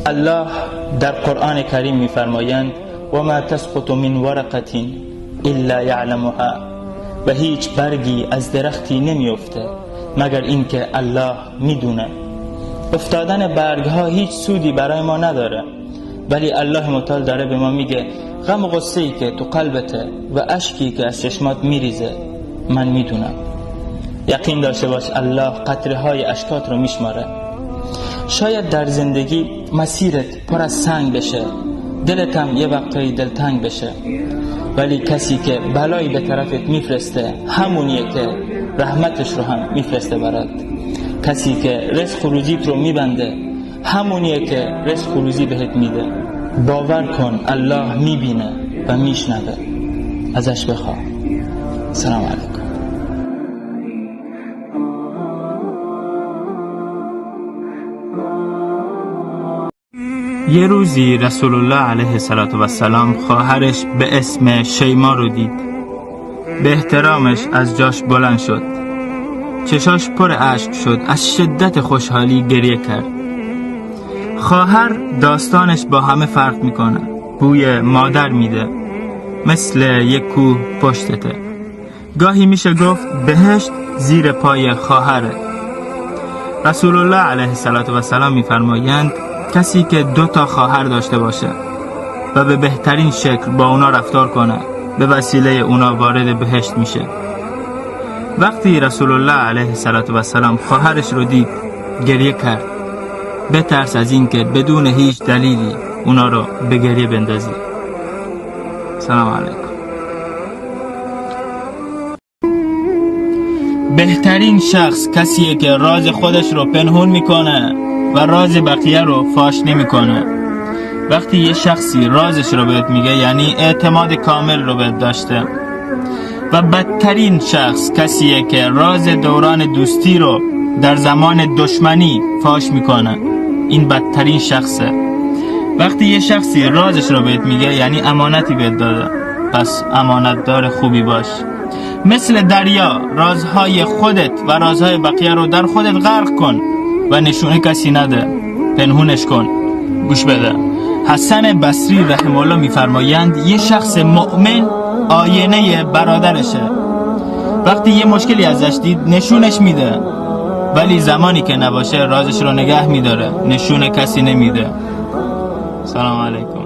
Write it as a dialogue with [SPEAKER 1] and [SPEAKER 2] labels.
[SPEAKER 1] الله در قرآن کریم می‌فرمایند و ما تسقط من ورقة الا یعلمها، و هیچ برگی از درختی نمی‌افته مگر اینکه الله میدونه. افتادن برگ ها هیچ سودی برای ما نداره، ولی الله متعال داره به ما میگه غم و غصه‌ای که تو قلبته و اشکی که از چشمات میریزه من میدونم. یقین داشته باش الله قطره های اشکات رو میشماره. شاید در زندگی مسیرت پر از سنگ بشه، دلت هم یه وقتایی دلتنگ بشه، ولی کسی که بلایی به طرفت میفرسته همونیه که رحمتش رو هم میفرسته برات. کسی که رزق و روزیت رو میبنده همونیه که رزق و روزی بهت میده. باور کن الله میبینه و میشنوه، ازش بخواه. سلام علیکم.
[SPEAKER 2] یه روزی رسول الله علیه السلام خواهرش به اسم شیما رو دید. به احترامش از جاش بلند شد، چشاش پر اشک شد، از شدت خوشحالی گریه کرد. خواهر داستانش با همه فرق میکنه، بوی مادر میده، مثل یک کوه پشتته. گاهی میشه گفت بهشت زیر پای خواهره. رسول الله علیه السلام میفرمایند کسی که 2 خواهر داشته باشه و به بهترین شکل با اونا رفتار کنه به وسیله اونا وارد بهشت میشه. وقتی رسول الله علیه السلام خواهرش رو دید گریه کرد. بترس از این که بدون هیچ دلیلی اونا رو به گریه بندازی. سلام علیکم. بهترین شخص کسیه که راز خودش رو پنهون میکنه و راز بقیه رو فاش نمیکنه. وقتی یه شخصی رازش رو بهت میگه یعنی اعتماد کامل رو بهت داشته. و بدترین شخص کسیه که راز دوران دوستی رو در زمان دشمنی فاش میکنه. این بدترین شخصه. وقتی یه شخصی رازش رو بهت میگه یعنی امانتی بهت داده، پس امانتدار خوبی باش. مثل دریا رازهای خودت و رازهای بقیه رو در خودت غرق کن و نشونه کسی نده، پنهونش کن. گوش بده، حسن بصری رحمه الله میفرمایند یه شخص مؤمن آینه برادرشه. وقتی یه مشکلی ازش دید نشونش میده، ولی زمانی که نباشه رازش رو نگه میداره، نشونه کسی نمیده. سلام علیکم.